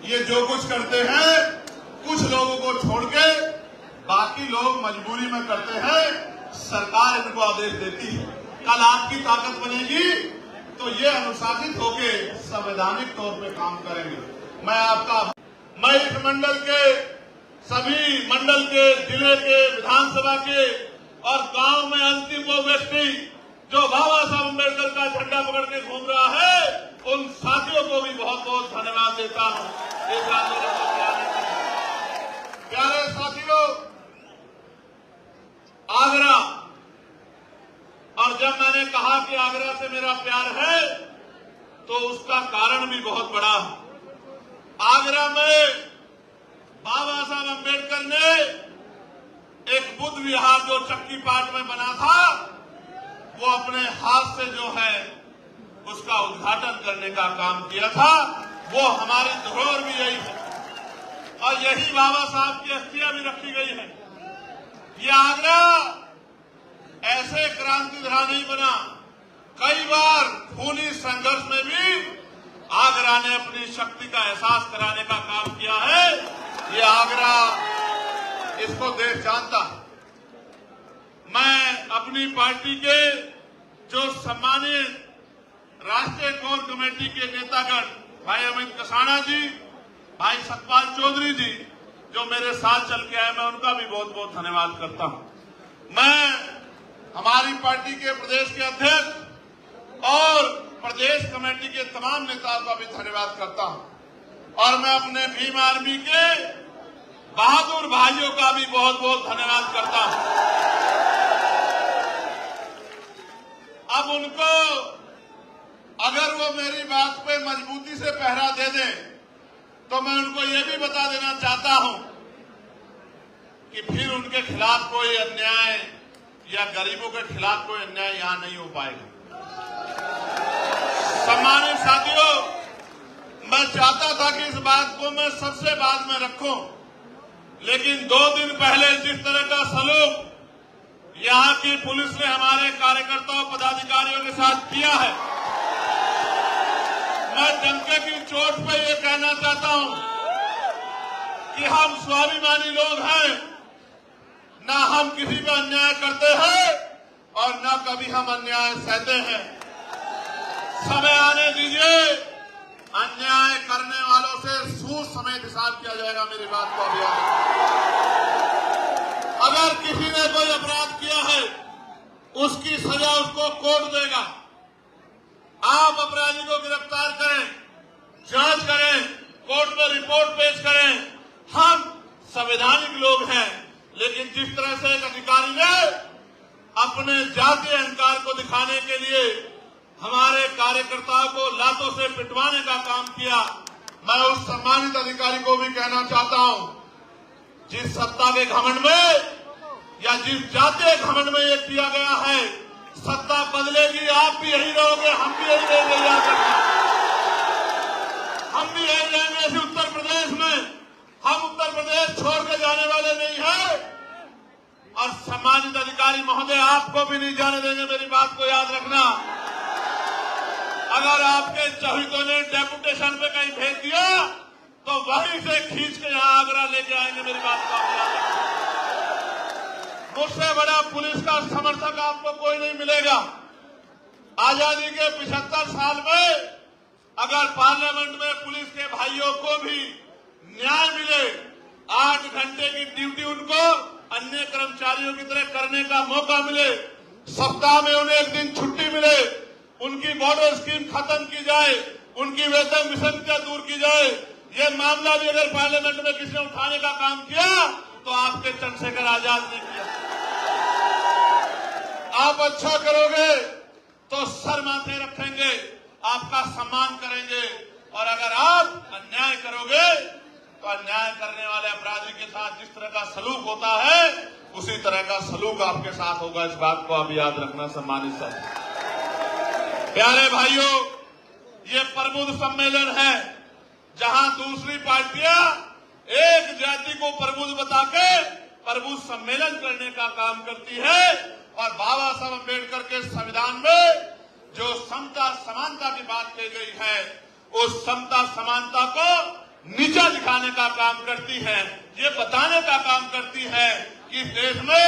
ये जो कुछ करते हैं कुछ लोगों को छोड़ के बाकी लोग मजबूरी में करते हैं, सरकार इनको आदेश देती है। कल आपकी ताकत बनेगी तो ये अनुशासित होके संवैधानिक तौर पे काम करेंगे। मैं इस मंडल के सभी मंडल के, जिले के, विधानसभा के और गांव में अंतिम वो व्यक्ति जो बाबा साहब अम्बेडकर का झंडा पकड़ के घूम रहा है, उन साथियों को भी बहुत बहुत धन्यवाद देता हूं इस आंदोलन को चलाने के लिए। प्यारे साथियों, आगरा, और जब मैंने कहा कि आगरा से मेरा प्यार है तो उसका कारण भी बहुत बड़ा है। आगरा में बाबा साहब अम्बेडकर ने एक बुद्ध विहार जो चक्की पाट में बना था, वो अपने हाथ से जो है उसका उद्घाटन करने का काम किया था। वो हमारी धरोहर भी यही है और यही बाबा साहब की अस्थियां भी रखी गई है। ये आगरा ऐसे क्रांतिधारा नहीं बना, कई बार खूनी संघर्ष में भी आगरा ने अपनी शक्ति का एहसास कराने का काम किया है। ये आगरा, इसको देश जानता है। मैं अपनी पार्टी के जो सम्मानित राष्ट्रीय कोर कमेटी के नेतागण भाई अमित कसाना जी, भाई सतपाल चौधरी जी जो मेरे साथ चल के आए, मैं उनका भी बहुत बहुत धन्यवाद करता हूं। मैं हमारी पार्टी के प्रदेश के अध्यक्ष और प्रदेश कमेटी के तमाम नेताओं का भी धन्यवाद करता हूं और मैं अपने भीम आर्मी के बहादुर भाइयों का भी बहुत बहुत धन्यवाद करता हूं। अब उनको अगर वो मेरी बात पे मजबूती से पहरा दे दें तो मैं उनको ये भी बता देना चाहता हूं कि फिर उनके खिलाफ कोई अन्याय या गरीबों के खिलाफ कोई अन्याय यहां नहीं हो पाएगा। सम्मानित साथियों, मैं चाहता था कि इस बात को मैं सबसे बाद में रखूं, लेकिन 2 दिन पहले जिस तरह का सलूक यहां की पुलिस ने हमारे कार्यकर्ताओं पदाधिकारियों के साथ किया है, मैं डंके की चोट पे ये कहना चाहता हूं कि हम स्वाभिमानी लोग हैं, ना हम किसी का अन्याय करते हैं और ना कभी हम अन्याय सहते हैं। समय आने दीजिए, अन्याय करने वालों से सूद समेत हिसाब किया जाएगा। मेरी बात को अभी अगर किसी ने कोई अपराध किया है उसकी सजा उसको कोर्ट देगा। आप अपराधी को गिरफ्तार करें, जांच करें, कोर्ट में रिपोर्ट पेश करें। हम संवैधानिक लोग हैं, लेकिन जिस तरह से एक अधिकारी ने अपने जातीय अहंकार को दिखाने के लिए हमारे कार्यकर्ताओं को लातों से पिटवाने का काम किया, मैं उस सम्मानित अधिकारी को भी कहना चाहता हूं, जिस सत्ता के घमंड में या जिस जातीय घमंड में ये किया गया है, सत्ता बदलेगी, आप भी यही रहोगे, हम भी यही रहेंगे, याद रखना। हम भी यही रहेंगे इस उत्तर प्रदेश में। हम उत्तर प्रदेश छोड़ के जाने वाले नहीं हैं और सम्मानित अधिकारी महोदय आपको भी नहीं जाने देंगे। मेरी बात को याद रखना। अगर आपके चौहितों ने डेपुटेशन पे कहीं भेज दिया तो वहीं से खींच के यहां आगरा लेके आएंगे। मेरी बात को आप याद रखना। मुझसे बड़ा पुलिस का समर्थक आपको कोई नहीं मिलेगा। आजादी के 75 साल में अगर पार्लियामेंट में पुलिस के भाइयों को भी न्याय मिले, 8 घंटे की ड्यूटी उनको अन्य कर्मचारियों की तरह करने का मौका मिले, सप्ताह में उन्हें 1 दिन छुट्टी मिले, उनकी बॉर्डर स्कीम खत्म की जाए, उनकी वेतन विसंगतियां दूर की जाए, ये मामला भी अगर पार्लियामेंट में किसी ने उठाने का काम किया तो आपके चंद्रशेखर आजाद ने किया। आप अच्छा करोगे तो सर माथे रखेंगे, आपका सम्मान करेंगे, और अगर आप अन्याय करोगे तो अन्याय करने वाले अपराधी के साथ जिस तरह का सलूक होता है उसी तरह का सलूक आपके साथ होगा। इस बात को आप याद रखना। सम्मानित साथी, प्यारे भाइयों, ये प्रबुद्ध सम्मेलन है जहां दूसरी पार्टियां एक जाति को प्रबुद्ध बता के प्रबुद्ध सम्मेलन करने का काम करती है और बाबा साहब अम्बेडकर के संविधान में जो समता समानता की बात कही गई है, उस समता समानता को नीचा दिखाने का काम करती है, ये बताने का काम करती है कि इस देश में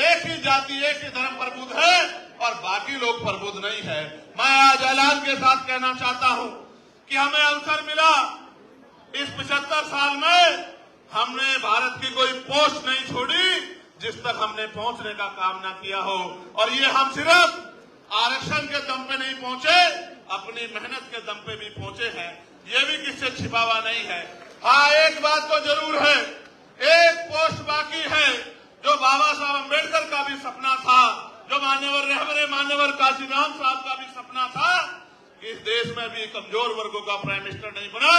एक ही जाति एक ही धर्म प्रबुद्ध है और बाकी लोग प्रबुद्ध नहीं है। मैं आज ऐलान के साथ कहना चाहता हूं कि हमें अवसर मिला, इस 75 साल में हमने भारत की कोई पोस्ट नहीं छोड़ी जिस तक हमने पहुंचने का काम ना किया हो। और ये हम सिर्फ आरक्षण के दम पे नहीं पहुंचे, अपनी मेहनत के दम पे भी पहुंचे हैं। ये भी किससे छिपा हुआ नहीं है। हाँ, एक बात तो जरूर है, एक पोस्ट बाकी है जो बाबा साहब अम्बेडकर का भी सपना था, जो मान्यवर काशीराम साहब का भी सपना था। इस देश में भी कमजोर वर्गों का प्राइम मिनिस्टर नहीं बना।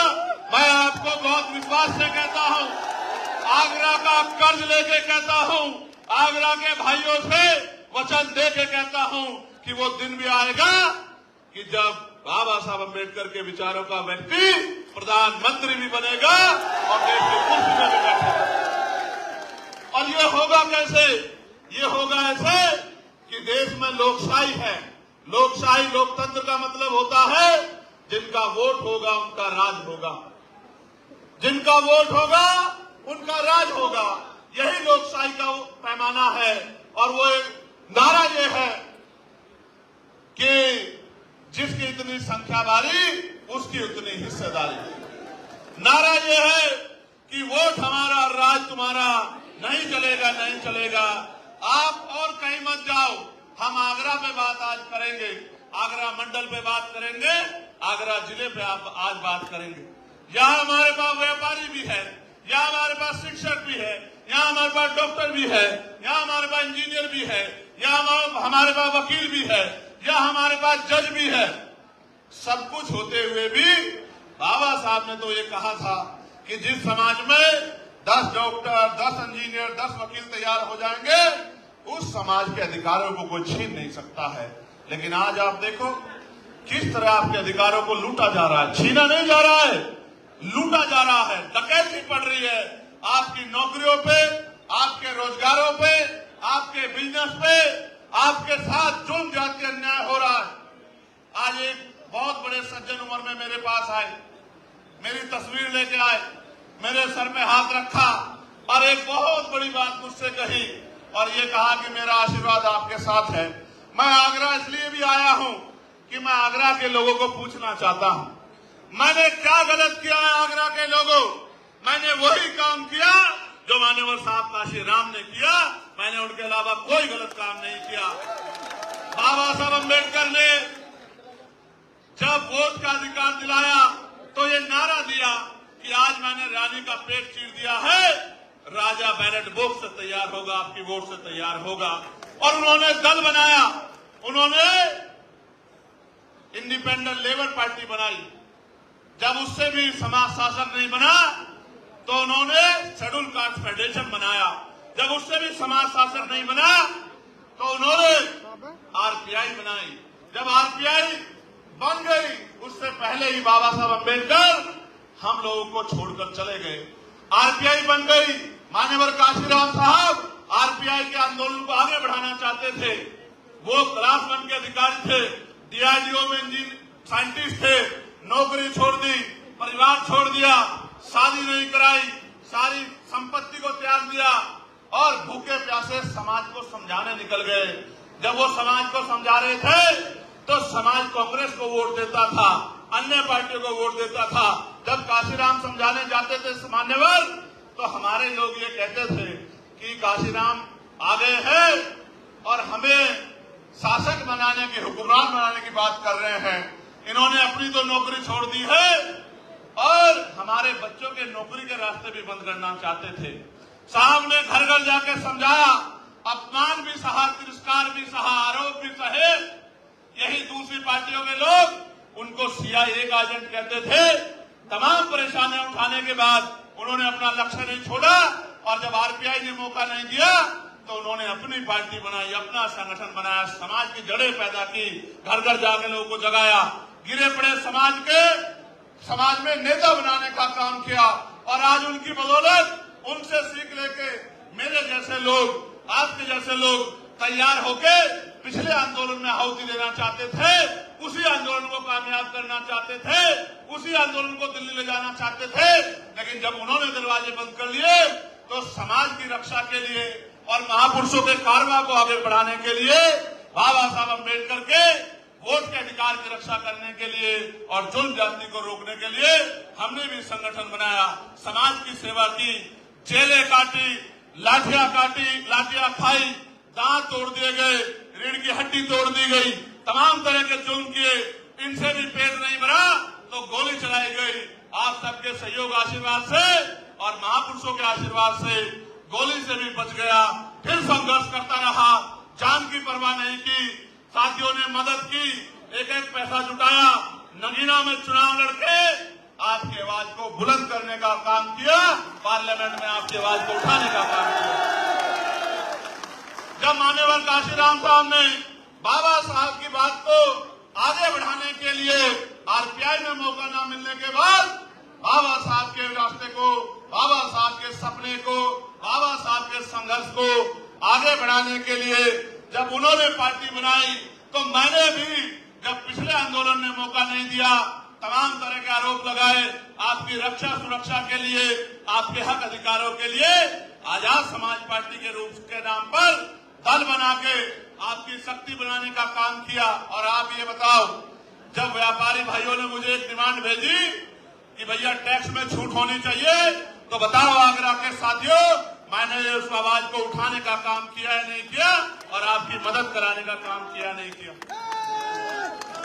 मैं आपको बहुत विश्वास से कहता हूं, आगरा का कर्ज लेके कहता हूं, आगरा के भाइयों से वचन दे के कहता हूं कि वो दिन भी आएगा कि जब बाबा साहब अम्बेडकर के विचारों का व्यक्ति प्रधानमंत्री भी बनेगा और देश की कुर्सी में भी बैठेगा। और ये होगा कैसे? ये होगा ऐसे कि देश में लोकशाही है। लोकशाही, लोकतंत्र का मतलब होता है जिनका वोट होगा उनका राज होगा, जिनका वोट होगा उनका राज होगा। यही लोकशाही का पैमाना है। और वो नारा ये है कि जिसकी इतनी संख्या बारी उसकी उतनी हिस्सेदारी। नारा ये है कि वोट हमारा राज तुम्हारा, नहीं चलेगा, नहीं चलेगा। आप और कहीं मत जाओ, हम आगरा पे बात आज करेंगे, आगरा मंडल पे बात करेंगे, आगरा जिले पे आप आज बात करेंगे। यहाँ हमारे पास व्यापारी भी है, यहाँ हमारे पास शिक्षक भी है, यहाँ हमारे पास डॉक्टर भी है, यहाँ हमारे पास इंजीनियर भी है, यहाँ हमारे पास वकील भी है, यहाँ हमारे पास जज भी है। सब कुछ होते हुए भी बाबा साहब ने तो ये कहा था कि जिस समाज में 10 डॉक्टर, 10 इंजीनियर, 10 वकील तैयार हो जाएंगे, उस समाज के अधिकारों को कोई छीन नहीं सकता है। लेकिन आज आप देखो किस तरह आपके अधिकारों को लूटा जा रहा है। छीना नहीं जा रहा है, लूटा जा रहा है, डकैती पड़ रही है आपकी नौकरियों पे, आपके रोजगारों पे, आपके बिजनेस पे, आपके साथ जुल्म जाति अन्याय हो रहा है। आज एक बहुत बड़े सज्जन उम्र में मेरे पास आए, मेरी तस्वीर लेके आए, मेरे सर पे हाथ रखा और एक बहुत बड़ी बात मुझसे कही और ये कहा कि मेरा आशीर्वाद आपके साथ है। मैं आगरा इसलिए भी आया हूं कि मैं आगरा के लोगों को पूछना चाहता हूं, मैंने क्या गलत किया है आगरा के लोगों? मैंने वही काम किया जो मान्यवर साहब काशीराम ने किया। मैंने उनके अलावा कोई गलत काम नहीं किया। बाबा साहब अम्बेडकर ने जब वोट का अधिकार दिलाया तो ये नारा दिया कि आज मैंने रानी का पेट चीर दिया है, राजा बैलेट बॉक्स से तैयार होगा, आपकी वोट से तैयार होगा। और उन्होंने दल बनाया, उन्होंने इंडिपेंडेंट लेबर पार्टी बनाई। जब उससे भी समाज शासन नहीं बना तो उन्होंने शेड्यूल कास्ट फेडरेशन बनाया। जब उससे भी समाज शासन नहीं बना तो उन्होंने आरपीआई बनाई। जब आरपीआई बन गई उससे पहले ही बाबा साहब अम्बेडकर हम लोगों को छोड़कर चले गए। आरपीआई बन गई, मान्यवर काशीराम साहब आरपीआई के आंदोलन को आगे बढ़ाना चाहते थे। वो क्लास 1 के अधिकारी थे, डीआरडीओ में इंजीनियर साइंटिस्ट थे, नौकरी छोड़ दी, परिवार छोड़ दिया, शादी नहीं कराई, सारी संपत्ति को त्याग दिया और भूखे प्यासे समाज को समझाने निकल गए। जब वो समाज को समझा रहे थे तो समाज कांग्रेस को वोट देता था, अन्य पार्टियों को वोट देता था। जब काशीराम समझाने जाते थे मान्यवर तो हमारे लोग ये कहते थे कि काशीराम आ गए हैं और हमें शासक बनाने की, हुक्मरान बनाने की बात कर रहे हैं। इन्होंने अपनी तो नौकरी छोड़ दी है और हमारे बच्चों के नौकरी के रास्ते भी बंद करना चाहते थे। साहब ने घर घर जाके समझाया, अपमान भी सहा, तिरस्कार भी सहा, आरोप भी सहे। यही दूसरी पार्टियों के लोग उनको सीआईए का एजेंट कहते थे। तमाम परेशानियां उठाने के बाद उन्होंने अपना लक्ष्य नहीं छोड़ा और जब आरपीआई ने मौका नहीं दिया तो उन्होंने अपनी पार्टी बनाई, अपना संगठन बनाया, समाज की जड़ें पैदा की, घर घर जाके लोगों को जगाया, गिरे पड़े समाज में नेता बनाने का काम किया। और आज उनकी बदौलत उनसे सीख लेके मेरे जैसे लोग, आपके जैसे लोग तैयार होके पिछले आंदोलन में आहुति देना चाहते थे उसी आंदोलन को कामयाब करना चाहते थे, उसी आंदोलन को दिल्ली ले जाना चाहते थे। लेकिन जब उन्होंने दरवाजे बंद कर लिए तो समाज की रक्षा के लिए और महापुरुषों के कारवा को आगे बढ़ाने के लिए, बाबा साहब अम्बेडकर के वोट के अधिकार की रक्षा करने के लिए और जुल्म जाति को रोकने के लिए हमने भी संगठन बनाया, समाज की सेवा की, जेलें काटी, लाठियां खाई, दांत तोड़ दिए गए, रीढ़ की हड्डी तोड़ दी गई, तमाम तरह के जुल्म किए, इनसे भी पेट नहीं भरा तो गोली चलाई गई। आप सबके सहयोग आशीर्वाद से और महापुरुषों के आशीर्वाद से गोली से भी बच गया। फिर संघर्ष करता रहा, जान की परवाह नहीं की, साथियों ने मदद की, एक एक पैसा जुटाया, नगीना में चुनाव लड़के आपकी आवाज को बुलंद करने का काम किया, पार्लियामेंट में आपकी आवाज को उठाने का काम किया। जब मान्यवर काशीराम साहब ने बाबा साहब की बात को आगे बढ़ाने के लिए आरपीआई में मौका न मिलने के बाद बाबा साहब के रास्ते को, बाबा साहब के सपने को, बाबा साहब के संघर्ष को आगे बढ़ाने के लिए जब उन्होंने पार्टी बनाई तो मैंने भी, जब पिछले आंदोलन ने मौका नहीं दिया, तमाम तरह के आरोप लगाए, आपकी रक्षा सुरक्षा के लिए, आपके हक अधिकारों के लिए आजाद समाज पार्टी के रूप के नाम पर दल बना के आपकी शक्ति बनाने का काम किया। और आप ये बताओ, जब व्यापारी भाइयों ने मुझे एक डिमांड भेजी कि भैया टैक्स में छूट होनी चाहिए, तो बताओ आगरा के साथियों, मैंने उस आवाज को उठाने का काम किया है नहीं किया, और आपकी मदद कराने का काम किया नहीं किया।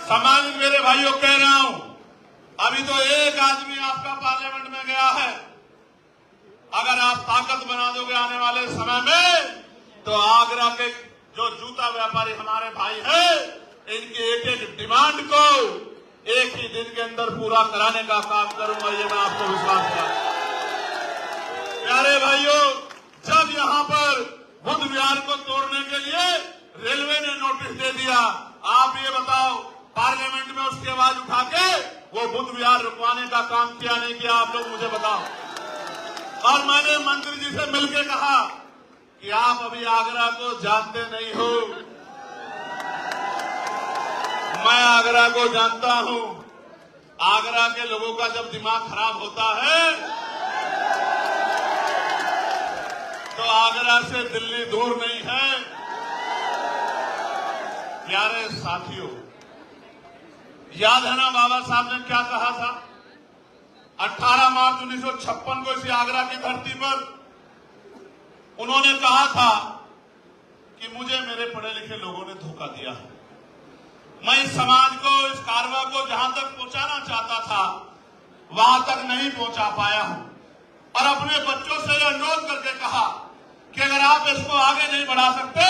सम्मानित मेरे भाइयों, कह रहा हूं, अभी तो एक आदमी आपका पार्लियामेंट में गया है। अगर आप ताकत बना दोगे आने वाले समय में, तो आगरा के जो जूता व्यापारी हमारे भाई हैं, इनकी एक एक डिमांड को एक ही दिन के अंदर पूरा कराने का काम करूंगा, ये मैं आपको विश्वास कराता हूं। प्यारे भाइयों, जब यहां पर बुद्ध विहार को तोड़ने के लिए रेलवे ने नोटिस दे दिया, आप ये बताओ पार्लियामेंट में उसकी आवाज उठा के वो बुद्ध विहार रुकवाने का काम किया नहीं किया, आप लोग मुझे बताओ। और मैंने मंत्री जी से मिलकर कहा कि आप अभी आगरा को जानते नहीं हो, मैं आगरा को जानता हूं। आगरा के लोगों का जब दिमाग खराब होता है तो आगरा से दिल्ली दूर नहीं है। प्यारे साथियों, याद है ना बाबा साहब ने क्या कहा था? 18 मार्च 1956 को इसी आगरा की धरती पर उन्होंने कहा था कि मुझे मेरे पढ़े लिखे लोगों ने धोखा दिया है। मैं इस समाज को, इस कारवा को जहां तक पहुंचाना चाहता था वहां तक नहीं पहुंचा पाया हूं। और अपने बच्चों से अनुरोध करके कहा कि अगर आप इसको आगे नहीं बढ़ा सकते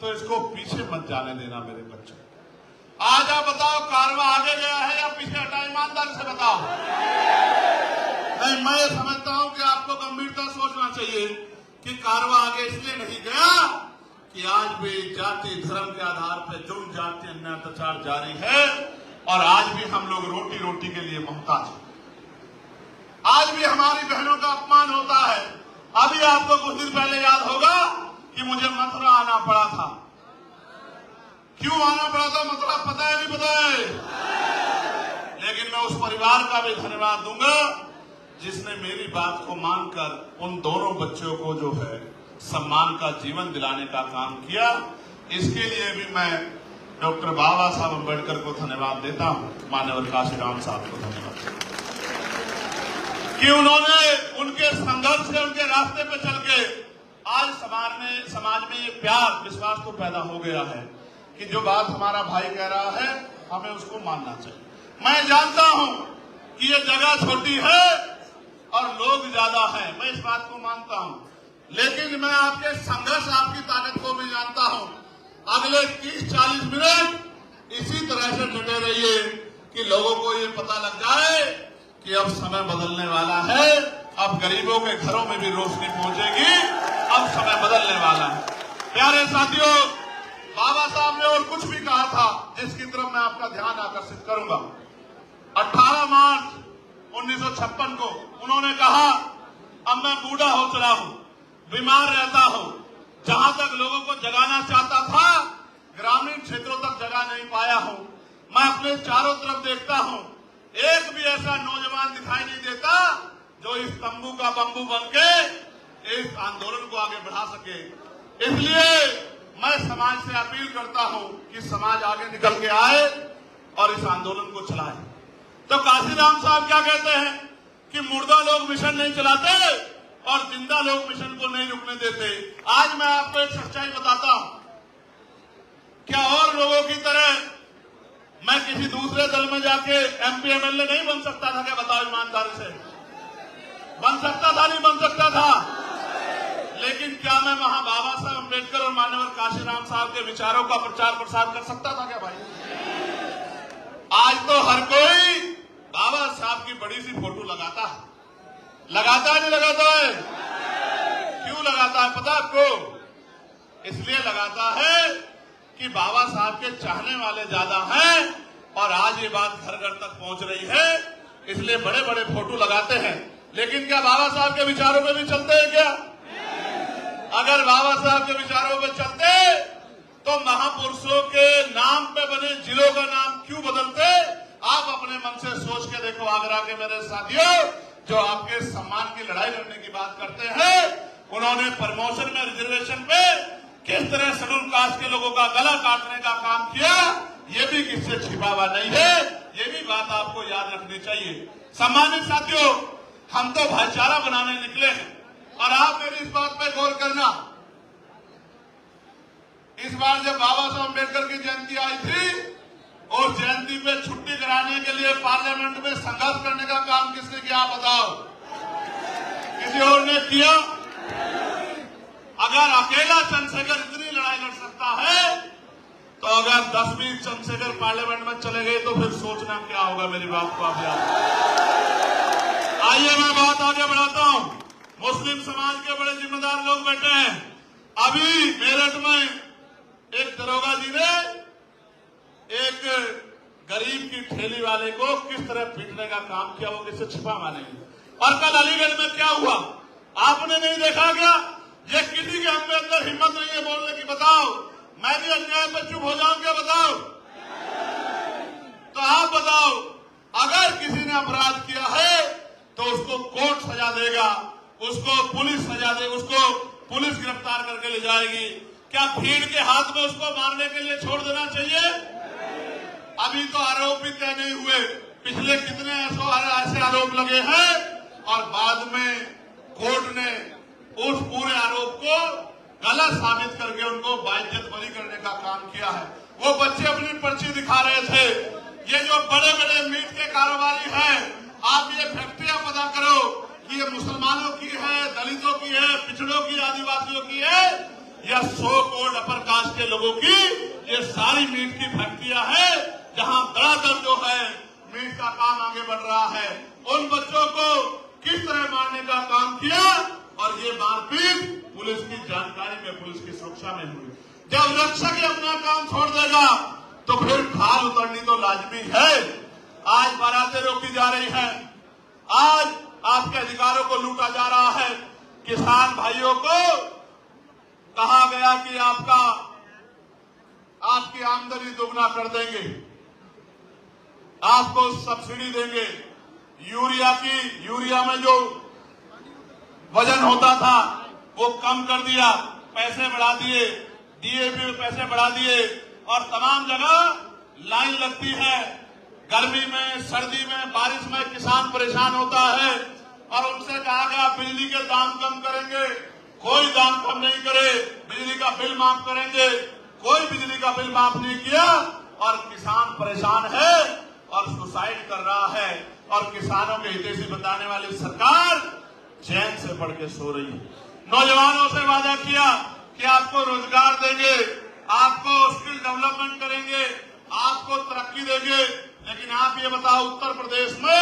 तो इसको पीछे मत जाने देना मेरे बच्चों। आज आप बताओ, कारवा आगे गया है या पीछे हटा? ईमानदारी से बताओ। नहीं, मैं समझता हूं कि आपको गंभीरता सोचना चाहिए कि कारवा आगे इसलिए नहीं गया कि आज भी जाति धर्म के आधार पर जुर्म जाति अन्याय अत्याचार जारी है, और आज भी हम लोग रोटी रोटी के लिए मोहताज हैं। आज भी हमारी बहनों का अपमान होता है। अभी आपको कुछ दिन पहले याद होगा कि मुझे मथुरा आना पड़ा था। क्यों आना पड़ा था मथुरा, पता है नहीं पता है? लेकिन मैं उस परिवार का भी धन्यवाद दूंगा जिसने मेरी बात को मानकर उन दोनों बच्चों को जो है सम्मान का जीवन दिलाने का काम किया। इसके लिए भी मैं डॉक्टर बाबा साहब अम्बेडकर को धन्यवाद देता हूं, मान्यवर काशीराम साहब को धन्यवाद कि उन्होंने उनके संघर्ष से, उनके रास्ते पे चल के आज समाज में ये प्यार विश्वास तो पैदा हो गया है कि जो बात हमारा भाई कह रहा है हमें उसको मानना चाहिए। मैं जानता हूं कि ये जगह छोटी है और लोग ज्यादा हैं, मैं इस बात को मानता हूं, लेकिन मैं आपके संघर्ष, आपकी ताकत को भी जानता हूं। अगले 30-40 मिनट इसी तरह से डटे रहिए कि लोगों को ये पता लग जाए कि अब समय बदलने वाला है, अब गरीबों के घरों में भी रोशनी पहुंचेगी, अब समय बदलने वाला है। प्यारे साथियों, बाबा साहब ने और कुछ भी कहा था जिसकी तरफ मैं आपका ध्यान आकर्षित करूंगा। 18 मार्च 1956 को उन्होंने कहा, अब मैं बूढ़ा हो चला हूं, बीमार रहता हूं, जहां तक लोगों को जगाना चाहता था ग्रामीण क्षेत्रों तक जगा नहीं पाया हूं। मैं अपने चारों तरफ देखता हूं, एक भी ऐसा नौजवान दिखाई नहीं देता जो इस तंबू का बंबू बनके इस आंदोलन को आगे बढ़ा सके। इसलिए मैं समाज से अपील करता हूं कि समाज आगे निकल के आए और इस आंदोलन को चलाए। तो काशीराम साहब क्या कहते हैं कि मुर्दा लोग मिशन नहीं चलाते और जिंदा लोग मिशन को नहीं रुकने देते। आज मैं आपको एक सच्चाई बताता हूं, क्या और लोगों की तरह मैं किसी दूसरे दल में जाके MP MLA नहीं बन सकता था क्या? बताओ ईमानदारी से, बन सकता था नहीं बन सकता था? लेकिन क्या मैं वहां बाबा साहब अम्बेडकर और मान्यवर काशीराम साहब के विचारों का प्रचार प्रसार कर सकता था क्या भाई? आज तो हर कोई बाबा साहब की बड़ी सी फोटो लगाता है, लगाता है नहीं लगाता है? क्यों लगाता है पता आपको? इसलिए लगाता है कि बाबा साहब के चाहने वाले ज्यादा हैं और आज ये बात घर घर तक पहुंच रही है, इसलिए बड़े बड़े फोटो लगाते हैं। लेकिन क्या बाबा साहब के विचारों पे भी चलते हैं क्या? अगर बाबा साहब के विचारों पे चलते तो महापुरुषों के नाम पे बने जिलों का नाम क्यों बदलते? आप अपने मन से सोच के देखो। आगरा के मेरे साथियों जो आपके सम्मान की लड़ाई लड़ने की बात करते हैं, उन्होंने प्रमोशन में रिजर्वेशन पे किस तरह शेड्यूल कास्ट के लोगों का गला काटने का काम किया, ये भी किससे छिपा हुआ नहीं है। ये भी बात आपको याद रखनी चाहिए। सम्मानित साथियों, हम तो भाईचारा बनाने निकले हैं और आप मेरी इस बात पे गौर करना, इस बार जब बाबा साहब अम्बेडकर की जयंती आई थी, उस जयंती पे छुट्टी कराने के लिए पार्लियामेंट में संघर्ष करने का काम किसने किया आप बताओ? किसी और ने किया? अगर अकेला चंद्रशेखर इतनी लड़ाई लड़ सकता है तो अगर 10-20 चंद्रशेखर पार्लियामेंट में चले गए तो फिर सोचना क्या होगा। मेरी बात को आप याद। आइए मैं बात आगे बढ़ाता हूं। मुस्लिम समाज के बड़े जिम्मेदार लोग बैठे हैं। अभी मेरठ में एक दरोगा जी ने एक गरीब की ठेली वाले को किस तरह पीटने का काम किया, वो किससे छिपा मानेंगे। और कल अलीगढ़ में क्या हुआ आपने नहीं देखा क्या? ये किसी के हम में अंदर हिम्मत नहीं है बोलने की। बताओ मैं भी अन्याय पर चुप हो जाऊं क्या? बताओ तो आप बताओ, अगर किसी ने अपराध किया है तो उसको कोर्ट सजा देगा, उसको पुलिस सजा देगी, उसको पुलिस गिरफ्तार करके ले जाएगी। क्या भीड़ के हाथ में उसको मारने के लिए छोड़ देना चाहिए? अभी तो आरोप भी तय नहीं हुए, पिछले कितने ऐसे आरोप लगे हैं और बाद में कोर्ट ने उस पूरे आरोप को गलत साबित करके उनको बाइज्जत बरी करने का काम किया है। वो बच्चे अपनी पर्ची दिखा रहे थे। ये जो बड़े बड़े मीट के कारोबारी हैं, आप ये फैक्ट्रियां पता करो कि ये मुसलमानों की है, दलितों की है, पिछड़ों की, आदिवासियों की है या सो कोड अपर कास्ट के लोगों की, ये सारी मीट की फैक्ट्रियां हैं जहां धड़ाधड़ जो है मीट का काम आगे बढ़ रहा है। उन बच्चों को किस तरह मारने का काम किया और ये मारपीट पुलिस की जानकारी में, पुलिस की सुरक्षा में हुई। जब रक्षक अपना काम छोड़ देगा तो फिर खाल उतरनी तो लाजमी है। आज बारातें रोकी जा रही हैं, आज आपके अधिकारों को लूटा जा रहा है। किसान भाइयों को कहा गया कि आपकी आमदनी दोगुना कर देंगे, आपको सब्सिडी देंगे। यूरिया में जो वजन होता था वो कम कर दिया, पैसे बढ़ा दिए, DAP में पैसे बढ़ा दिए और तमाम जगह लाइन लगती है। गर्मी में, सर्दी में, बारिश में किसान परेशान होता है और उनसे कहा गया बिजली के दाम कम करेंगे, कोई दाम कम नहीं करे, बिजली का बिल माफ करेंगे, कोई बिजली का बिल माफ नहीं किया और किसान परेशान है और सुसाइड कर रहा है। और किसानों के हितैषी बताने वाली सरकार चैन से पड़ के सो रही है। नौजवानों से वादा किया कि आपको रोजगार देंगे, आपको स्किल डेवलपमेंट करेंगे, आपको तरक्की देंगे। लेकिन आप ये बताओ, उत्तर प्रदेश में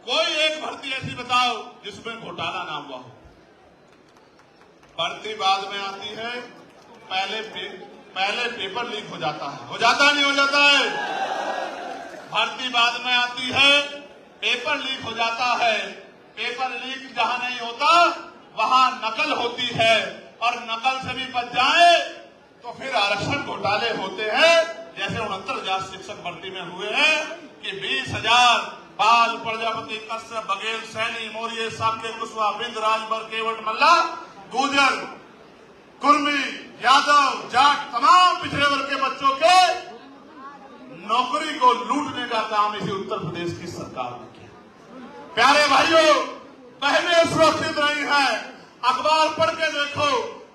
कोई एक भर्ती ऐसी बताओ जिसमें घोटाला ना हुआ हो। भर्ती बाद में आती है, पहले पेपर लीक हो जाता है। हो जाता नहीं हो जाता है? भर्ती बाद में आती है, पेपर लीक हो जाता है। पेपर लीक जहां नहीं होता वहां नकल होती है और नकल से भी बच जाए तो फिर आरक्षण घोटाले होते हैं। जैसे 69,000 शिक्षक भर्ती में हुए हैं कि 20,000 पाल, प्रजापति, कश्यप, बघेल, सैनी, मौर्य, साक्य, कुशवाहा, बिंद, राजभर, केवट, मल्ला, गुर्जर, कुर्मी, यादव, जाट तमाम पिछड़े वर्ग के बच्चों के नौकरी को लूटने का काम इसी उत्तर प्रदेश की सरकार ने किया। प्यारे भाइयों, बहनें सुरक्षित नहीं है। अखबार पढ़ के देखो,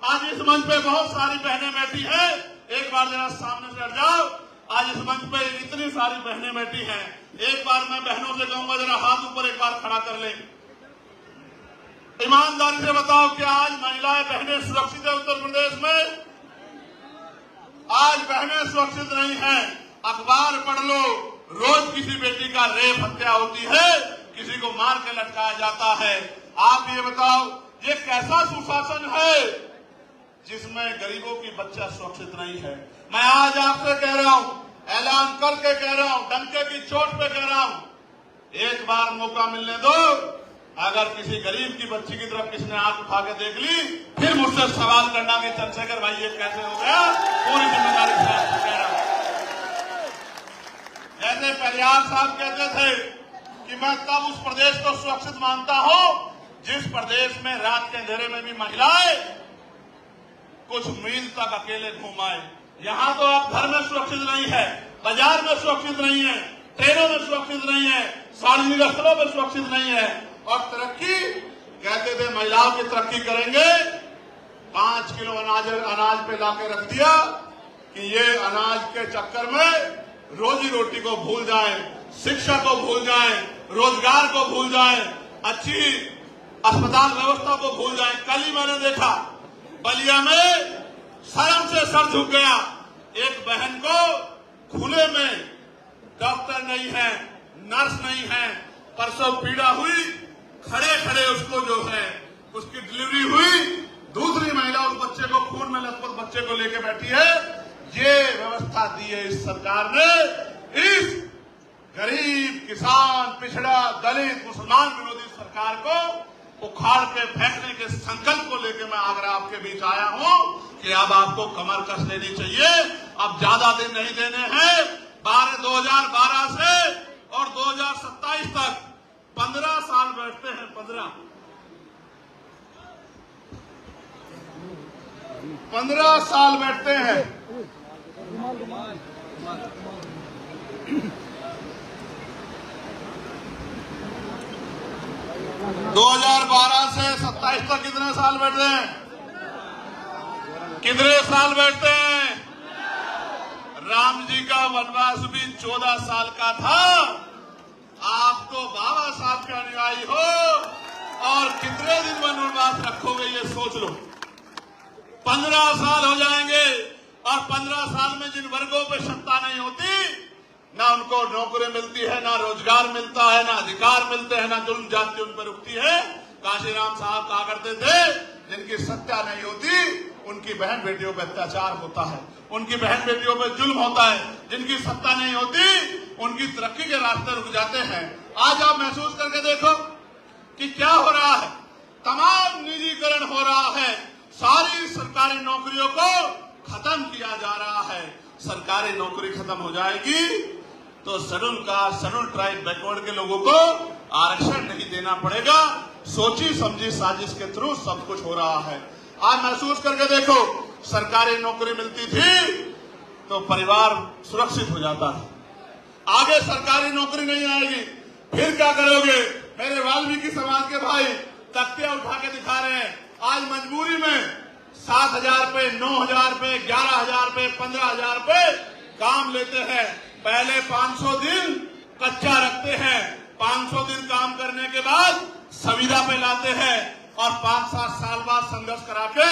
आज इस मंच पे बहुत सारी बहनें बैठी हैं। एक बार जरा सामने से हट जाओ। आज इस मंच पे इतनी सारी बहनें बैठी हैं। एक बार मैं बहनों से कहूंगा जरा हाथ ऊपर एक बार खड़ा कर लें। ईमानदारी से बताओ, क्या आज महिलाएं बहनें सुरक्षित है उत्तर प्रदेश में? आज बहनें सुरक्षित नहीं है। अखबार पढ़ लो, रोज किसी बेटी का रेप हत्या होती है, किसी को मार के लटकाया जाता है। आप ये बताओ, ये कैसा सुशासन है जिसमें गरीबों की बच्चा सुरक्षित नहीं है? मैं आज आपसे कह रहा हूं, ऐलान करके कह रहा हूं, डंके की चोट पे कह रहा हूं, एक बार मौका मिलने दो। अगर किसी गरीब की बच्ची की तरफ किसी ने आंख उठा के देख ली, फिर मुझसे सवाल करना कि चंद्रशेखर भाई ये कैसे हो गया। पूरी जिम्मेदारी से आपको कह रहा हूं। जैसे परियार साहब कहते थे कि मैं तब उस प्रदेश को सुरक्षित मानता हूं जिस प्रदेश में रात के अंधेरे में भी महिलाएं कुछ मील तक अकेले घूम आए। यहां तो आप घर में सुरक्षित नहीं है, बाजार में सुरक्षित नहीं है, ट्रेनों में सुरक्षित नहीं है, सार्वजनिक स्थलों में सुरक्षित नहीं है। और तरक्की कहते थे महिलाओं की तरक्की करेंगे, 5 किलो अनाज पे लाके रख दिया कि ये अनाज के चक्कर में रोजी रोटी को भूल जाएं, शिक्षा को भूल जाएं, रोजगार को भूल जाएं, अच्छी अस्पताल व्यवस्था को भूल जाएं। कल ही मैंने देखा बलिया में शर्म से सर झुक गया। एक बहन को खुले में डॉक्टर नहीं है, नर्स नहीं है, प्रसव पीड़ा हुई, खड़े खड़े उसको जो है उसकी डिलीवरी हुई। दूसरी महिला उस बच्चे को, खून में लथपथ बच्चे को लेके बैठी है। ये व्यवस्था दी है इस सरकार ने। इस गरीब, किसान, पिछड़ा, दलित, मुसलमान विरोधी सरकार को उखाड़ के फेंकने के संकल्प को लेकर मैं आगरा आपके बीच आया हूं कि अब आपको कमर कस लेनी चाहिए। अब ज्यादा दिन नहीं देने हैं। 2012 से और 2027 तक 15 साल बैठते हैं। 15 साल बैठते हैं। 2012 से 27 तक कितने साल बैठते हैं? कितने साल बैठते हैं? राम जी का वनवास भी 14 साल का था। आप तो बाबा साहब के अनुयायी हो और कितने दिन वनवास रखोगे ये सोच लो। 15 साल हो जाएंगे और 15 साल में जिन वर्गों पे सत्ता नहीं होती, ना उनको नौकरी मिलती है, ना रोजगार मिलता है, ना अधिकार मिलते हैं, ना जुल्म जाति उन पर रुकती है। काशीराम साहब कहा करते थे, जिनकी सत्ता नहीं होती उनकी बहन बेटियों पर अत्याचार होता है, उनकी बहन बेटियों पर जुल्म होता है। जिनकी सत्ता नहीं होती उनकी तरक्की के रास्ते रुक जाते हैं। आज आप महसूस करके देखो कि क्या हो रहा है। तमाम निजीकरण हो रहा है, सारी सरकारी नौकरियों को खत्म किया जा रहा है। सरकारी नौकरी खत्म हो जाएगी तो schedule caste, schedule tribe, backward के लोगों को आरक्षण नहीं देना पड़ेगा। सोची समझी साजिश के थ्रू सब कुछ हो रहा है। आज महसूस करके देखो, सरकारी नौकरी मिलती थी तो परिवार सुरक्षित हो जाता है। आगे सरकारी नौकरी नहीं आएगी, फिर क्या करोगे? मेरे वाल्मीकि समाज के भाई तख्तियां उठा के दिखा रहे हैं। आज मजबूरी में 7,000 पे, 9,000 पे, 11,000 पे, 15,000 पे काम लेते हैं। पहले 500 दिन कच्चा रखते हैं, 500 दिन काम करने के बाद संविदा पे लाते हैं और 5-7 साल बाद संघर्ष करा के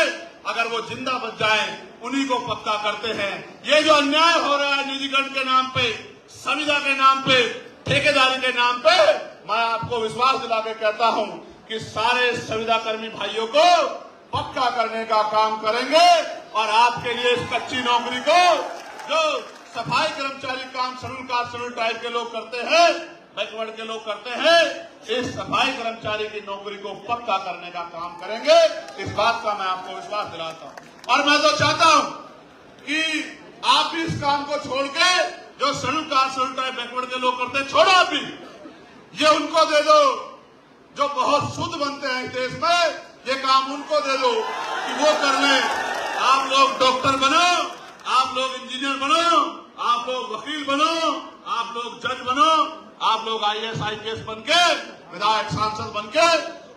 अगर वो जिंदा बच जाए उन्हीं को पक्का करते हैं। ये जो अन्याय हो रहा है निजीकरण के नाम पे, संविदा के नाम पे, ठेकेदारी के नाम पे, मैं आपको विश्वास दिला के कहता हूं कि सारे संविदा कर्मी भाइयों को पक्का करने का काम करेंगे। और आपके लिए इस कच्ची नौकरी को जो सफाई कर्मचारी काम शेड्यूल कास्ट, शेड्यूल ट्राइब के लोग करते हैं, बैकवर्ड के लोग करते हैं, इस सफाई कर्मचारी की नौकरी को पक्का करने का काम करेंगे। इस बात का मैं आपको विश्वास दिलाता हूं। और मैं तो चाहता हूं कि आप भी इस काम को छोड़ के जो schedule caste schedule tribe backward के लोग करते हैं, छोड़ो आप भी, ये उनको दे दो जो बहुत शुद्ध बनते हैं इस देश में, ये काम उनको दे दो कि वो कर ले। आप लोग डॉक्टर बनो, आप लोग इंजीनियर बनो, आप लोग वकील बनो, आप लोग जज बनो, आप लोग IAS IPS बन के, विधायक सांसद बन के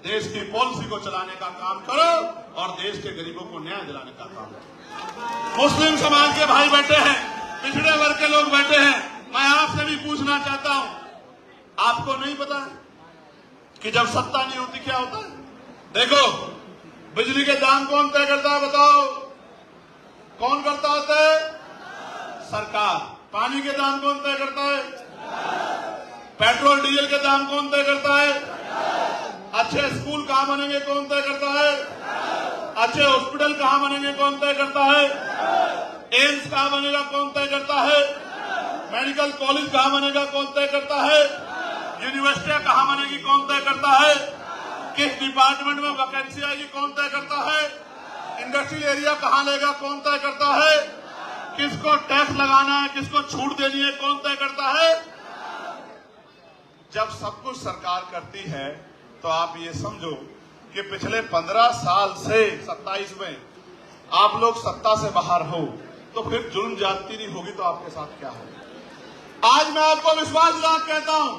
देश की पॉलिसी को चलाने का काम करो और देश के गरीबों को न्याय दिलाने का काम करो। मुस्लिम समाज के भाई बैठे हैं, पिछड़े वर्ग के लोग बैठे हैं, मैं आपसे भी पूछना चाहता हूं, आपको नहीं पता है कि जब सत्ता नहीं होती क्या होता है? देखो, बिजली के दाम कौन तय करता है बताओ? कौन करता होता है? सरकार। पानी के दाम कौन तय करता है? पेट्रोल डीजल के दाम कौन तय करता है? अच्छे स्कूल कहां बनेंगे कौन तय करता है? अच्छे हॉस्पिटल कहां बनेंगे कौन तय करता है? एम्स कहां बनेगा कौन तय करता है? मेडिकल कॉलेज कहां बनेगा कौन तय करता है? यूनिवर्सिटियां कहां बनेगी कौन तय करता है? किस डिपार्टमेंट में वैकेंसी आएगी कौन तय करता है? इंडस्ट्रियल एरिया कहां लेगा कौन तय करता है? किसको टैक्स लगाना है, किसको छूट देनी है कौन तय करता है? जब सब कुछ सरकार करती है तो आप ये समझो कि पिछले 15 साल से 27 में आप लोग सत्ता से बाहर हो, तो फिर जुल्म ज्यादती नहीं होगी तो आपके साथ क्या होगा? आज मैं आपको विश्वास दिला कहता हूं,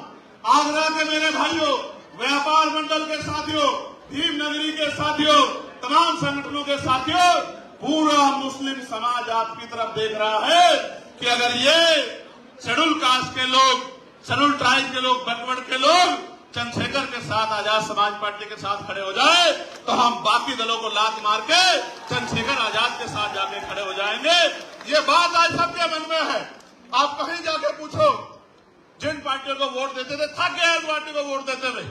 आगरा के मेरे भाइयों, व्यापार मंडल के साथियों, भीम नगरी के साथियों, तमाम संगठनों के साथियों, पूरा मुस्लिम समाज आपकी तरफ देख रहा है कि अगर ये शेड्यूल कास्ट के लोग, शेड्यूल ट्राइब के लोग, बैकवर्ड के लोग चंद्रशेखर के साथ, आजाद समाज पार्टी के साथ खड़े हो जाए तो हम बाकी दलों को लात मार के चंद्रशेखर आजाद के साथ जाके खड़े हो जाएंगे। ये बात आज सबके मन में है। आप कहीं जाके पूछो, जिन पार्टियों को वोट देते थे थक गए पार्टी को वोट देते थे,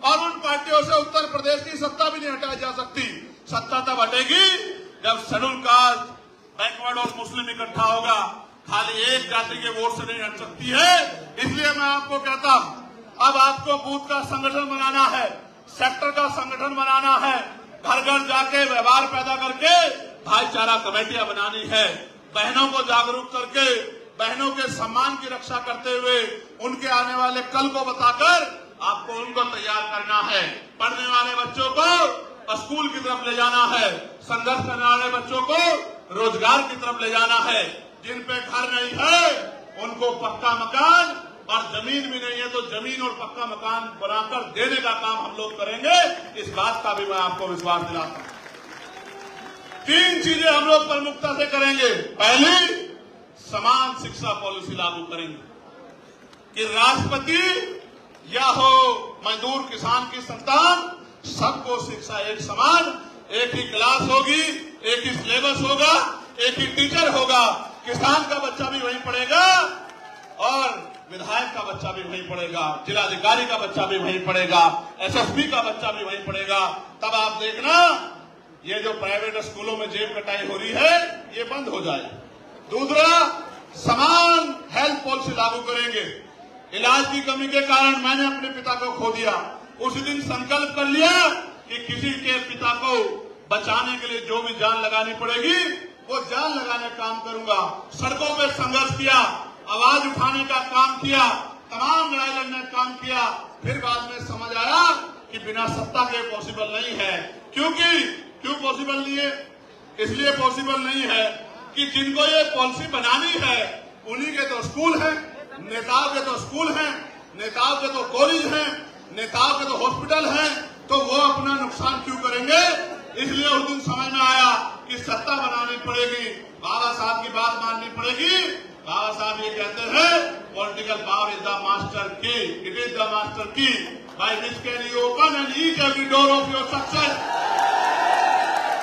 और उन पार्टियों से उत्तर प्रदेश की सत्ता भी नहीं हटाई जा सकती। सत्ता तब हटेगी जब शेड्यूल कास्ट, बैकवर्ड और मुस्लिम इकट्ठा होगा। खाली एक जाति के वोट से नहीं हट सकती है। इसलिए मैं आपको कहता हूं, अब आपको बूथ का संगठन बनाना है, सेक्टर का संगठन बनाना है, घर घर जाके व्यवहार पैदा करके भाईचारा कमेटियां बनानी है, बहनों को जागरूक करके बहनों के सम्मान की रक्षा करते हुए उनके आने वाले कल को बताकर आपको उनको तैयार करना है। पढ़ने वाले बच्चों को स्कूल की तरफ ले जाना है, संघर्ष करने वाले बच्चों को रोजगार की तरफ ले जाना है। जिन पे घर नहीं है उनको पक्का मकान, और जमीन भी नहीं है तो जमीन और पक्का मकान बनाकर देने का काम हम लोग करेंगे। इस बात का भी मैं आपको विश्वास दिलाता हूं। 3 चीजें हम लोग प्रमुखता से करेंगे। पहली, समान शिक्षा पॉलिसी लागू करेंगे कि राष्ट्रपति या हो मजदूर किसान की संतान, सबको शिक्षा एक समान, एक ही क्लास होगी, एक ही सिलेबस होगा, एक ही टीचर होगा। किसान का बच्चा भी वहीं पढ़ेगा और विधायक का बच्चा भी वहीं पढ़ेगा, जिलाधिकारी का बच्चा भी वहीं पढ़ेगा, SSP का बच्चा भी वहीं पढ़ेगा। तब आप देखना ये जो प्राइवेट स्कूलों में जेब कटाई हो रही है ये बंद हो जाए। दूसरा, समान हेल्थ पॉलिसी लागू करेंगे। इलाज की कमी के कारण मैंने अपने पिता को खो दिया। उस दिन संकल्प कर लिया कि किसी के पिता को बचाने के लिए जो भी जान लगानी पड़ेगी वो जान लगाने का काम करूंगा। सड़कों पे संघर्ष किया, आवाज उठाने का काम किया, तमाम लड़ाई लड़ने का काम किया। फिर बाद में समझ आया कि बिना सत्ता के पॉसिबल नहीं है। क्यों पॉसिबल नहीं है? इसलिए पॉसिबल नहीं है कि जिनको ये पॉलिसी बनानी है उन्हीं के तो स्कूल हैं, नेताओं के तो स्कूल हैं, नेताओं के तो कॉलेज हैं, नेताओं के तो हॉस्पिटल हैं, तो वो अपना नुकसान क्यों करेंगे? इसलिए उस दिन समझ में आया कि सत्ता बनानी पड़ेगी, बाबा साहब की बात माननी पड़ेगी। बाबा साहब ये कहते हैं, political power is the master की, इट इज द मास्टर की by which can you open and each every door of your success.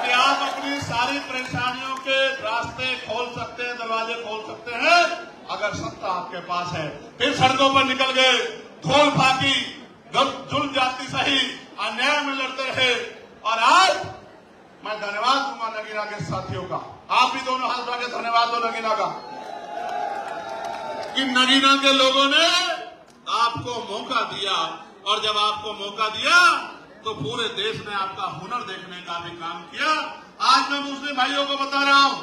कि आप अपनी सारी परेशानियों के रास्ते खोल सकते हैं, दरवाजे खोल सकते हैं अगर सत्ता आपके पास है। फिर सड़कों पर निकल गए, धोल फाकी, जुल्म जाति सही, अन्याय में लड़ते रहे। और आज मैं धन्यवाद दूंगा नगीना के साथियों का। आप भी दोनों हाथ उठा के धन्यवाद दो नगीना का, कि नगीना के लोगों ने आपको मौका दिया, और जब आपको मौका दिया तो पूरे देश ने आपका हुनर देखने का भी काम किया। आज मैं मुस्लिम भाइयों को बता रहा हूं,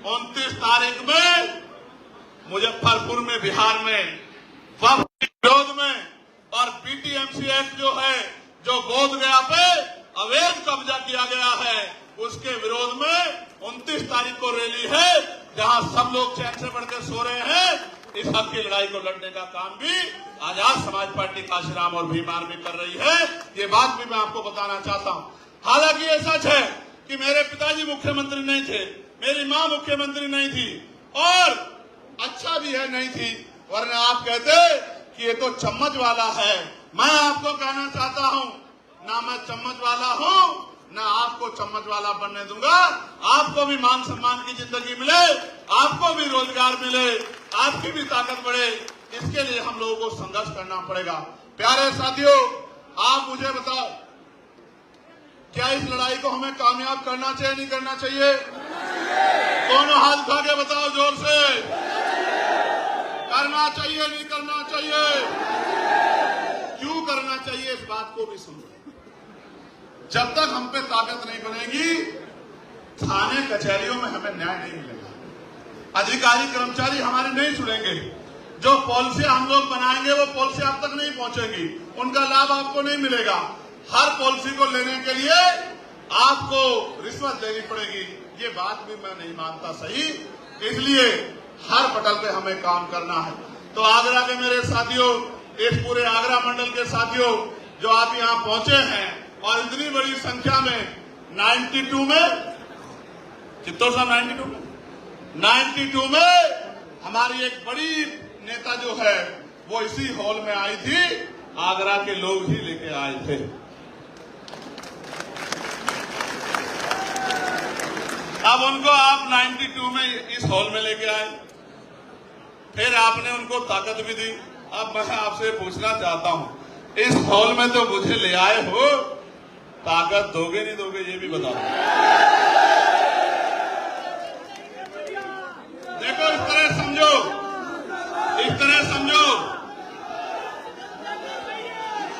29 तारीख में मुजफ्फरपुर में, बिहार में वक्फ के विरोध में और पीटीएमसी एक्ट जो है, जो बोधगया पे अवैध कब्जा किया गया है, उसके विरोध में 29 तारीख को रैली है, जहां सब लोग चैन से बढ़कर सो रहे हैं। इस हक की लड़ाई को लड़ने का काम भी आजाद समाज पार्टी काशीराम और भीम आर्मी कर रही है। ये बात भी मैं आपको बताना चाहता हूं। हालांकि ये सच है कि मेरे पिताजी मुख्यमंत्री नहीं थे, मेरी मां मुख्यमंत्री नहीं थी, और अच्छा भी है नहीं थी, वरना आप कहते कि ये तो चम्मच वाला है। मैं आपको कहना चाहता हूं, ना मैं चम्मच वाला हूं, ना आपको चम्मच वाला बनने दूंगा। आपको भी मान सम्मान की जिंदगी मिले, आपको भी रोजगार मिले, आपकी भी ताकत बढ़े, इसके लिए हम लोगों को संघर्ष करना पड़ेगा। प्यारे साथियों, आप मुझे बताओ, क्या इस लड़ाई को हमें कामयाब करना चाहिए, नहीं करना चाहिए? दोनों हाथ उठा के बताओ जोर से। करना चाहिए, नहीं करना चाहिए? क्यों करना चाहिए, इस बात को भी समझो। जब तक हम पे ताकत नहीं बनेगी, थाने कचहरियों में हमें न्याय नहीं मिलेगा। अधिकारी कर्मचारी हमारे नहीं सुनेंगे। जो पॉलिसी हम लोग बनाएंगे वो पॉलिसी आप तक नहीं पहुंचेगी, उनका लाभ आपको नहीं मिलेगा। हर पॉलिसी को लेने के लिए आपको रिश्वत देनी पड़ेगी। ये बात भी मैं नहीं मानता सही, इसलिए हर पटल पे हमें काम करना है। तो आगरा के मेरे साथियों, इस पूरे आगरा मंडल के साथियों, जो आप यहाँ पहुंचे हैं और इतनी बड़ी संख्या में 92 में, चित्तौड़ साहब 92 में हमारी एक बड़ी नेता जो है वो इसी हॉल में आई थी, आगरा के लोग ही लेके आए थे। अब उनको आप 92 में इस हॉल में लेके आए, फिर आपने उनको ताकत भी दी। अब मैं आपसे पूछना चाहता हूं, इस हॉल में तो मुझे ले आए हो, ताकत दोगे नहीं दोगे ये भी बताओ। देखो, इस तरह समझो, इस तरह समझो।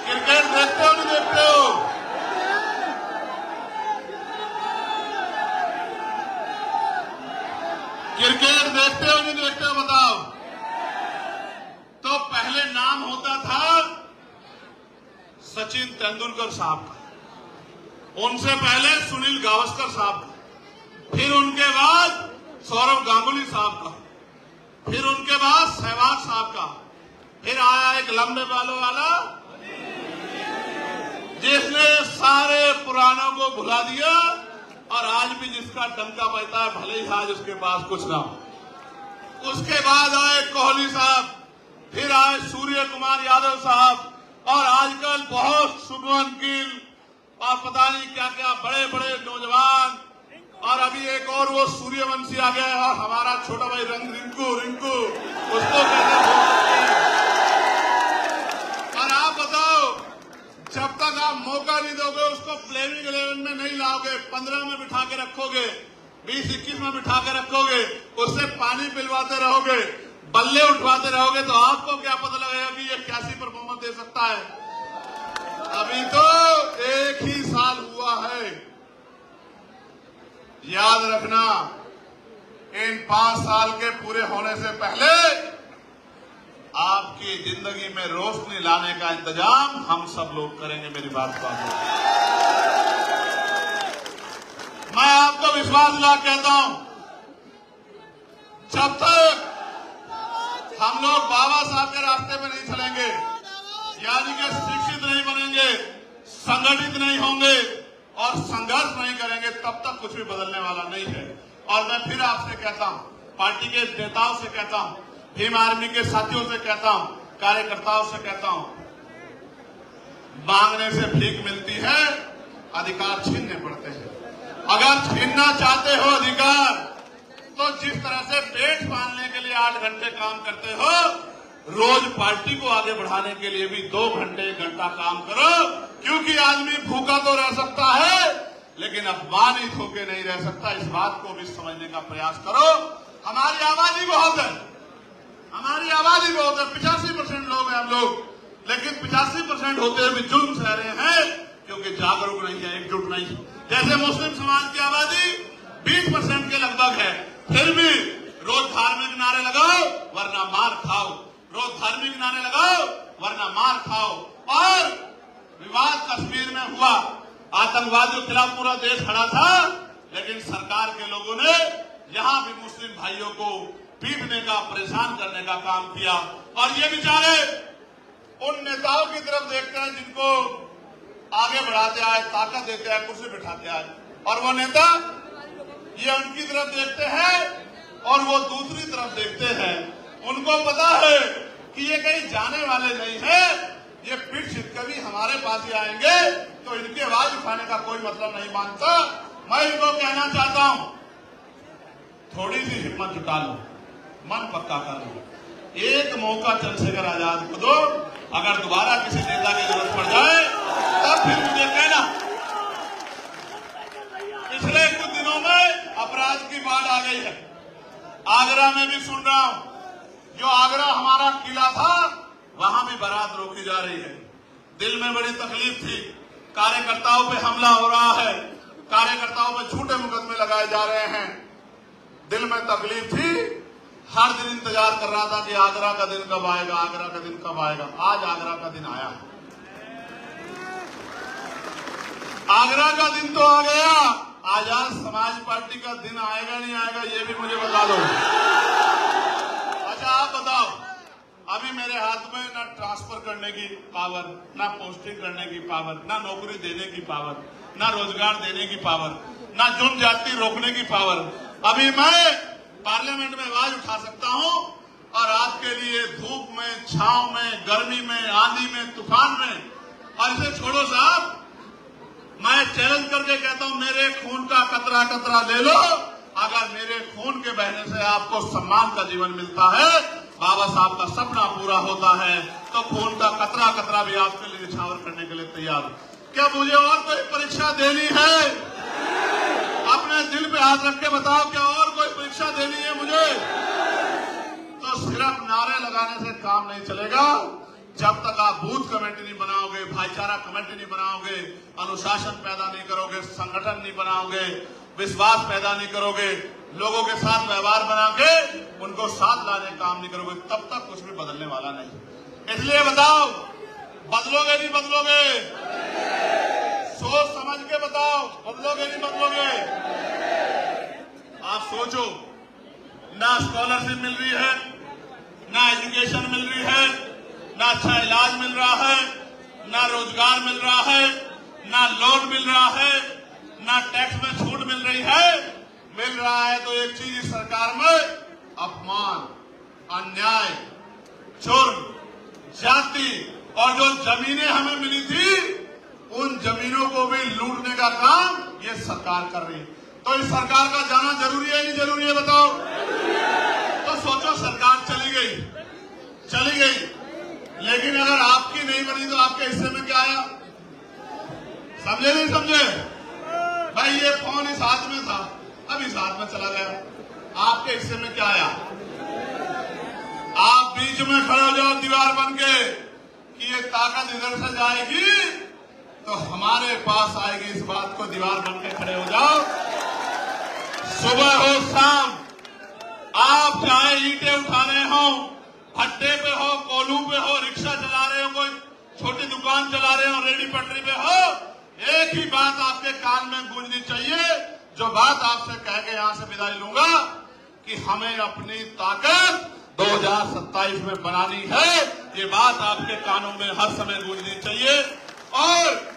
क्रिकेट देखते हो नहीं देखते हो? क्रिकेट देखते हो नहीं देखते हो बताओ? तो पहले नाम होता था सचिन तेंदुलकर साहब का, उनसे पहले सुनील गावस्कर साहब का, फिर उनके बाद सौरव गांगुली साहब का, फिर उनके बाद सहवाग साहब का, फिर आया एक लंबे बालों वाला जिसने सारे पुरानों को भुला दिया, और आज भी जिसका डंका बजता है, भले ही आज उसके पास कुछ ना हो। उसके बाद आए कोहली साहब, फिर आए सूर्य कुमार यादव साहब, और आजकल बहुत शुभमन गिल और पता नहीं क्या क्या बड़े बड़े नौजवान, और अभी एक और वो सूर्यवंशी आ गया है, और हमारा छोटा भाई रिंकू उसको कहते हैं। और आप बताओ, जब तक आप मौका नहीं दोगे, उसको प्लेइंग 11 में नहीं लाओगे, 15 में बिठा के रखोगे, 20-21 में बिठा के रखोगे, उससे पानी पिलवाते रहोगे, बल्ले उठवाते रहोगे, तो आपको क्या पता लगेगा कि ये कैसी परफॉर्मेंस दे सकता है? अभी तो 1 ही साल हुआ है। याद रखना, इन 5 साल के पूरे होने से पहले आपकी जिंदगी में रोशनी लाने का इंतजाम हम सब लोग करेंगे। मेरी बात को मैं आपको विश्वास दिला कहता हूं, जब तक हम लोग बाबा साहब के रास्ते में नहीं चलेंगे, यानी कि शिक्षित नहीं बनेंगे, संगठित नहीं होंगे और संघर्ष नहीं करेंगे, तब तक कुछ भी बदलने वाला नहीं है। और मैं फिर आपसे कहता हूं, पार्टी के नेताओं से कहता हूं, भीम आर्मी के साथियों से कहता हूं, कार्यकर्ताओं से कहता हूं, मांगने से भीख मिलती है, अधिकार छीनने पड़ते हैं। अगर छीनना चाहते हो अधिकार, तो जिस तरह से पेट पालने के लिए 8 घंटे काम करते हो, रोज पार्टी को आगे बढ़ाने के लिए भी 2 घंटे 1 घंटा काम करो, क्योंकि आदमी भूखा तो रह सकता है लेकिन अपमानित होकर नहीं रह सकता। इस बात को भी समझने का प्रयास करो। हमारी आबादी बहुत है, हमारी आबादी बहुत है, 85% लोग हैं हम लोग, लेकिन 85% होते हुए भी जुल्म सह रहे हैं, क्योंकि जागरूक नहीं है, एकजुट नहीं है। जैसे मुस्लिम समाज की आबादी 20% के लगभग है, फिर भी रोज धार्मिक नारे लगाओ वरना मार खाओ, रोज धार्मिक नारे लगाओ वरना मार खाओ। और विवाद कश्मीर में हुआ, आतंकवादियों के खिलाफ पूरा देश खड़ा था, लेकिन सरकार के लोगों ने यहां भी मुस्लिम भाइयों को पीटने का, परेशान करने का काम किया। और ये बेचारे उन नेताओं की तरफ देखते हैं जिनको आगे बढ़ाते आए, ताकत देते आए, कुर्सी बिठाते आए, और वो नेता ये उनकी तरफ देखते हैं और वो दूसरी तरफ देखते हैं। उनको पता है कि ये कहीं जाने वाले नहीं है, ये पीठ छिप के भी हमारे पास ही आएंगे, तो इनकी आवाज उठाने का कोई मतलब नहीं मानता। मैं इनको कहना चाहता हूं, थोड़ी सी हिम्मत जुटा लो, मन पक्का कर लो, एक मौका चंद्रशेखर आजाद को दो। अगर दोबारा किसी नेता की जरूरत पड़ जाए तब फिर मुझे कहना। पिछले कुछ दिनों में अपराध की बाढ़ आ गई है। आगरा में भी सुन रहा हूं, जो आगरा हमारा किला था वहां भी बारात रोकी जा रही है। दिल में बड़ी तकलीफ थी, कार्यकर्ताओं पे हमला हो रहा है, कार्यकर्ताओं पे झूठे मुकदमे लगाए जा रहे हैं। दिल में तकलीफ थी, हर दिन इंतजार कर रहा था कि आगरा का दिन कब आएगा, आगरा का दिन कब आएगा। आज आगरा का दिन आया, आगरा का दिन तो आ गया। आजाद समाज पार्टी का दिन आएगा नहीं आएगा ये भी मुझे बता दो। अच्छा आप बताओ, अभी मेरे हाथ में ना ट्रांसफर करने की पावर, ना पोस्टिंग करने की पावर, ना नौकरी देने की पावर, ना रोजगार देने की पावर, ना जुर्म जाति रोकने की पावर। अभी मैं पार्लियामेंट में आवाज उठा सकता हूं और आपके लिए धूप में, छांव में, गर्मी में, आंधी में, तूफान में। और इसे छोड़ो साहब, मैं चैलेंज करके कहता हूं, मेरे खून का कतरा कतरा ले लो, अगर मेरे खून के बहने से आपको सम्मान का जीवन मिलता है, बाबा साहब का सपना पूरा होता है, तो खून का कतरा कतरा भी आपके लिए निछावर करने के लिए तैयार हूं। क्या मुझे और कोई परीक्षा देनी है? अपने दिल पे हाथ रख के बताओ, क्या और कोई परीक्षा देनी है मुझे? तो सिर्फ नारे लगाने से काम नहीं चलेगा। जब तक आप बूथ कमेटी नहीं बनाओगे, भाईचारा कमेटी नहीं बनाओगे, अनुशासन पैदा नहीं करोगे, संगठन नहीं बनाओगे, विश्वास पैदा नहीं करोगे, लोगों के साथ व्यवहार बना के उनको साथ लाने का काम नहीं करोगे, तब तक कुछ भी बदलने वाला नहीं। इसलिए बताओ, बदलोगे नहीं बदलोगे? सोच समझ के बताओ, बदलोगे नहीं बदलोगे? आप सोचो, ना स्कॉलरशिप मिल रही है, ना एजुकेशन मिल रही है, ना अच्छा इलाज मिल रहा है, ना रोजगार मिल रहा है, ना लोन मिल रहा है, ना टैक्स में छूट मिल रही है। मिल रहा है तो एक चीज इस सरकार में, अपमान, अन्याय, जुर्म, जाति, और जो जमीनें हमें मिली थी उन जमीनों को भी लूटने का काम ये सरकार कर रही है। तो इस सरकार का जाना जरूरी है नहीं जरूरी है बताओ? तो सोचो, सरकार चली गई, लेकिन अगर आपकी नहीं बनी तो आपके हिस्से में क्या आया? समझे नहीं समझे? भाई ये फोन इस हाथ में था, अब इस हाथ में चला गया, आपके हिस्से में क्या आया? आप बीच में खड़े हो जाओ दीवार बन के कि ये ताकत इधर से जाएगी तो हमारे पास आएगी, इस बात को दीवार बन के खड़े हो जाओ। सुबह हो शाम, आप चाहे ईंटें उठा रहे हो, भट्टे पे हो, कोलू पे हो, रिक्शा चला रहे हो, कोई छोटी दुकान चला रहे हो, रेडी पटरी पे हो, एक ही बात आपके कान में गूंजनी चाहिए, जो बात आपसे कह के यहां से विदाई लूंगा कि हमें अपनी ताकत 2027 में बनानी है। ये बात आपके कानों में हर समय गूंजनी चाहिए। और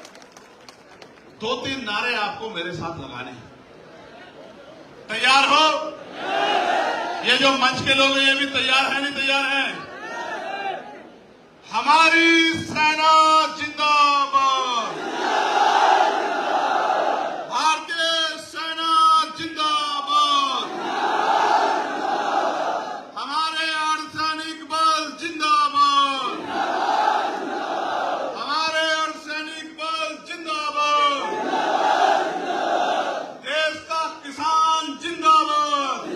2-3 नारे आपको मेरे साथ लगाने हैं। तैयार हो? ये जो मंच के लोग हैं ये भी तैयार है नहीं तैयार है? हमारी सेना जिंदाबाद, भारतीय सेना जिंदाबाद, हमारे अर्धसैनिक बल जिंदाबाद, हमारे अर्धसैनिक बल जिंदाबाद, देश का किसान जिंदाबाद,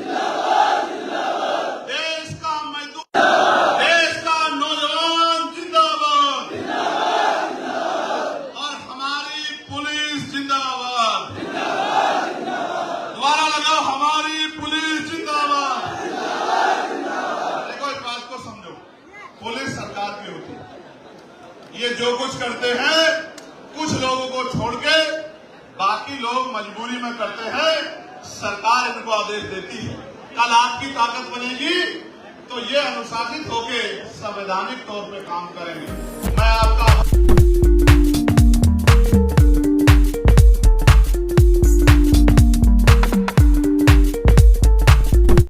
देश का मजदूर, देश का नौजवान जिंदाबाद, ये जो कुछ करते हैं कुछ लोगों को छोड़ के बाकी लोग मजबूरी में करते हैं, सरकार इनको आदेश देती है। कल आपकी ताकत बनेगी तो ये अनुशासित होके संवैधानिक तौर पे काम करेंगे।